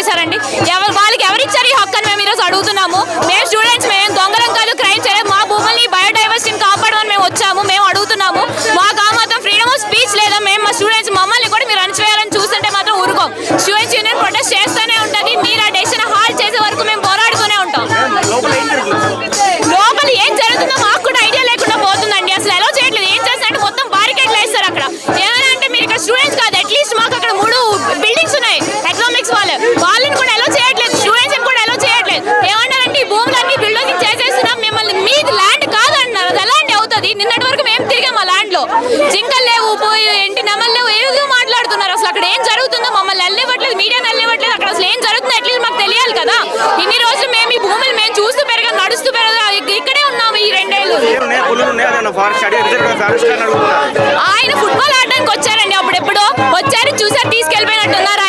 చేశారండి. వాళ్ళకి ఎవరిచ్చారు ఈ హక్కు అని మేము ఈరోజు అడుగుతున్నాము. మేము స్టూడెంట్స్, మేము దొంగలం కాదు, క్రైమ్ చేయలేదు. మా భూముల్ని బయోడైవర్సిటీని కాపాడమని మేము వచ్చాము. మేము అడుగుతున్నాము. మాకు ఆ మాత్రం ఫ్రీడమ్ ఆఫ్ స్పీచ్ లేదా? మేము మా స్టూడెంట్స్ మమ్మల్ని కూడా మీరు అణచివేయాలని చూస్తుంటే మాత్రం ఊరుకోం. స్టూడెంట్స్ యూనియన్ ప్రొటెస్ట్ చేస్తూనే ఉంటుంది. మీరు ఆ డెసిషన్ హాల్ చేసే వరకు మేము పోరాడుతూనే ఉంటాం. లోపల ఏం జరుగుతుందో మాకు కూడా ఐడియా లేకుండా పోతుందండి. అసలు ఎలా చేయట్లేదు. ఏం చేస్తారంటే మొత్తం బారికేడ్లు వేస్తారు అక్కడ. ఏమైనా అంటే మీరు ఇక్కడ స్టూడెంట్స్ కాదు, అట్లీస్ట్ మాకు అక్కడ 3 బిల్డింగ్స్ ఉన్నాయి ఎకనామిక్స్ వాళ్ళని కూడా ఎలా చేయట్లేదు. స్టూడెంట్స్ కూడా ఎలా చేయట్లేదు. ఏమన్నారంటే ఈ భూములన్నీ బిల్డోజింగ్ చేసేస్తున్నాం, మిమ్మల్ని మీది ల్యాండ్ కాదన్నారు. అది ఎలాంటి అవుతుంది? నిన్నటి వరకు మేము తిరిగాం ఆ ల్యాండ్ లో. జింకలు లేవు, ఏంటి నెమలు లేవు, ఏదో మాట్లాడుతున్నారు. అసలు అక్కడ ఏం జరుగుతుందో మమ్మల్ని వెళ్ళివ్వట్లేదు, మీడియాని వెళ్ళివ్వట్లేదు. అక్కడ అసలు ఏం జరుగుతుందో అట్లీస్ట్ మాకు తెలియాలి కదా. ఇన్ని రోజులు మేము ఈ భూములు మేము చూస్తూ పెరగా నడుస్తూ పెరగా ఇక్కడే ఉన్నాము ఈ 2 ఏళ్ళు. ఆయన ఫుట్బాల్ ఆడడానికి వచ్చారండి. అప్పుడెప్పుడో వచ్చారు, చూసారు, తీసుకెళ్లిపోయినట్టున్నారు.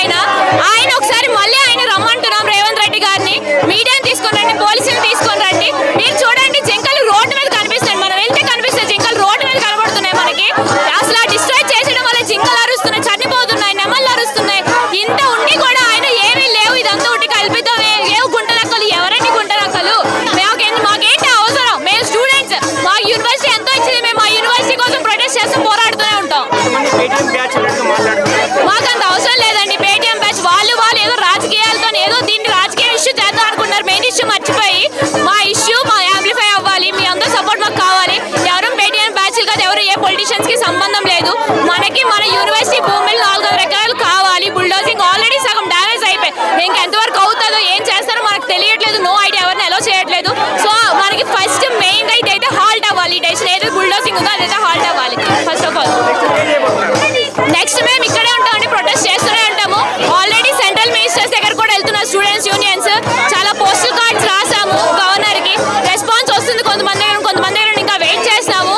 ఆయన ఒకసారి మళ్ళీ ఆయన రమ్మంటున్నాం రేవంత్ రెడ్డి గారిని. మీడియాని తీసుకొని రండి, పోలీసులు తీసుకొని రండి. మీరు చూడండి, జింకలు రోడ్డు మీద కనిపిస్తాయి. మనం వెళ్తే కనిపిస్తాయి, జింకలు రోడ్డు మీద కనబడుతున్నాయి మనకి. అసలు ఆ డిస్ట్రాయ్ చేసడం వల్ల జింకలు అరుస్తున్నాయి, చనిపోతున్నాయి, నెమళ్ళు అరుస్తున్నాయి. ఇంత ఉండి కూడా ఆయన ఏమీ లేవు, ఇదంతా ఉండి కల్పితం, ఏవు గుంటనక్కలు. ఎవరండి గుంటనక్కలు? మాకేంటి అవసరం? మేము స్టూడెంట్స్, మా యూనివర్సిటీ ఎంతో ఇచ్చింది. మేము ఆ యూనివర్సిటీ కోసం ప్రొటెస్ట్ చేస్తూ పోరాడుతూనే ఉంటాం. మాకంత అవసరం లేదండి పేటీఎం బ్యాచ్. వాళ్ళు ఏదో రాజకీయాలతో ఏదో దీన్ని రాజకీయ ఇష్యూ చేద్దాం అనుకుంటున్నారు. మెయిన్ ఇష్యూ మర్చిపోయి మా ఇష్యూ మా యాంప్లిఫై అవ్వాలి, మీ అందరూ సపోర్ట్ మాకు కావాలి. ఎవరు పేటీఎం బ్యాచ్ కాదు, ఎవరు ఏ పొలిటీషియన్స్ కి సంబంధం లేదు. మనకి మన యూనివర్సిటీ భూములు 400 ఎకరాలు కావాలి. బుల్డోజింగ్ ఆల్రెడీ సగం డ్యామేజ్ అయిపోయి, ఇంకెంతవరకు అవుతుందో ఏం చేస్తారో మనకు తెలియట్లేదు. నో ఐడియా, ఎవరిని ఎలా చేయట్లేదు. సో మనకి ఫస్ట్ మెయిన్ గా ఇదైతే హాల్ట్ అవ్వాలి. డెసిషన్ ఏదో బుల్డోజింగ్ ఉందో అదైతే హాల్ట్ అవ్వాలి ఫస్ట్ ఆఫ్ ఆల్. నెక్స్ట్ మేము ఇక్కడే ఉంటామండి, ప్రొటెస్ట్ చేస్తూనే ఉంటాము. ఆల్రెడీ సెంట్రల్ మినిస్టర్స్ దగ్గర కూడా వెళ్తున్నారు స్టూడెంట్స్ యూనియన్స్. చాలా పోస్టల్ కార్డ్స్ రాసాము గవర్నర్ కి. రెస్పాన్స్ వస్తుంది కొంతమంది దగ్గర ఇంకా వెయిట్ చేస్తాము.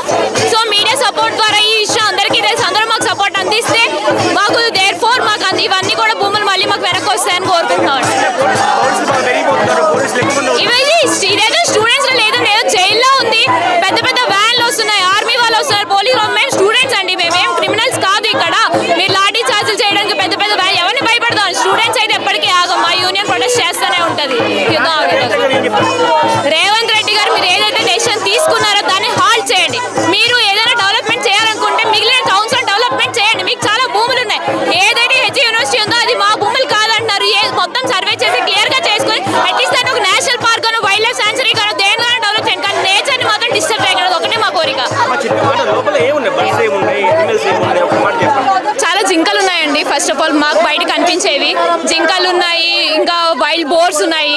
సో మీడియా సపోర్ట్ ద్వారా ఈ విషయం అందరికీ తెలుసు. అందరూ మాకు సపోర్ట్ అందిస్తే మాకు దేర్ఫోర్ మాకు ఇవన్నీ కూడా భూములు మళ్ళీ మాకు వెనక్కి వస్తాయని కోరుకుంటున్నాం. ఇదేదో స్టూడెంట్స్ లేదు, జైల్లో ఉంది. పెద్ద పెద్ద వ్యాన్లు వస్తున్నాయి, ఆర్మీ వాళ్ళు వస్తున్నారు, పోలీసు. మేము స్టూడెంట్స్ అండి, మేమేం క్రిమినల్స్ కాదు. ఇక్కడ మీరు లాఠీ చార్జీలు చేయడానికి పెద్ద పెద్ద వ్యాన్, ఎవరిని భయపడదాం? స్టూడెంట్స్ అయితే ఎప్పటికీ ఆగం. మా యూనియన్ ప్రొటెస్ట్ చేస్తూనే ఉంటది. రేవంత్ రెడ్డి గారు మీరు ఏదైతే డెసిషన్ తీసుకున్నారో దాన్ని హాల్ట్ చేయండి. మీరు ఏదైనా డెవలప్మెంట్ చేయాలనుకుంటే మిగిలిన టౌన్స్ లో డెవలప్మెంట్ చేయండి. మీకు చాలా భూములు ఉన్నాయి. ఏదైతే హెచ్ యూనివర్సిటీ ఉందో అది మా భూములు కాదంటున్నారు. మొత్తం సర్వే చేసి క్లియర్ గా చేసుకుని అట్లీస్ట్ దాన్ని ఒక నేషనల్ పార్క్ గాను, వైల్డ్ లైఫ్ సాంచురీ గాను దేనిగానో డెవలప్ చేయండి. కానీ నేచర్ ని మాత్రం డిస్టర్బ్ చేయకూడదు, ఒకటే మా కోరిక. చాలా జింకలు ఉన్నాయండి. ఫస్ట్ ఆఫ్ ఆల్ మాకు బయట కనిపించేవి జింకలు ఉన్నాయి, ఇంకా వైల్డ్ బోర్డ్స్ ఉన్నాయి,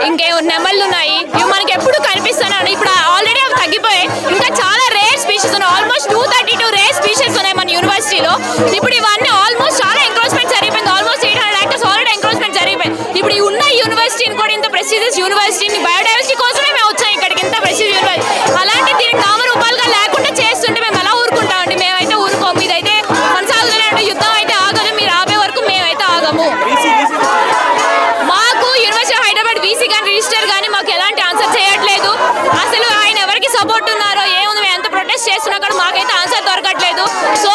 ఇంకే నెమళ్ళు ఉన్నాయి. ఇవి మనకి ఎప్పుడు కనిపిస్తున్నాయి. ఇప్పుడు ఆల్రెడీ అవి తగ్గిపోయాయి. ఇంకా చాలా రేర్ స్పీషీస్ ఉన్నాయి. ఆల్మోస్ట్ 232 రేర్ స్పీషీస్ ఉన్నాయి మన యూనివర్సిటీలో. ఇప్పుడు ఇవన్నీ ఆల్మోస్ట్ చాలా ఎంక్రోచ్మెంట్ జరిగిపోయింది. ఆల్మోస్ట్ 800 acres ఆల్రెడీ ఎంక్రోచ్మెంట్ జరిగిపోయింది. ఇప్పుడు ఈ ఉన్న యూనివర్సిటీని కూడా ఇంత ప్రెస్టీజియస్ యూనివర్సిటీని బయోడైవర్సిటీ కోసమే మేము వచ్చాం ఇక్కడికి, ఇంత ప్రెస్టీజియస్ యూనివర్సిటీ. అలాంటి దీనికి నామరూపాలుగా లేకుండా చేస్తుంటే మేము ఎలా ఊరుకుంటామండి? మేమైతే ఊరుకోము. ఇదైతే కొనసాగుతూనే ఉంటుంది. యుద్ధం అయితే ఆగదు. మీరు ఆపే వరకు మేమైతే ఆగము. మాకు యూనివర్సిటీ హైదరాబాద్ వీసీ కానీ రిజిస్టర్ కానీ మాకు ఎలాంటి ఆన్సర్ చేయట్లేదు. అసలు ఆయన ఎవరికి సపోర్ట్ ఉన్నారో ఏముంది, మేము ఎంత ప్రొటెస్ట్ చేస్తున్నా కూడా మాకైతే ఆన్సర్ దొరకట్లేదు. సో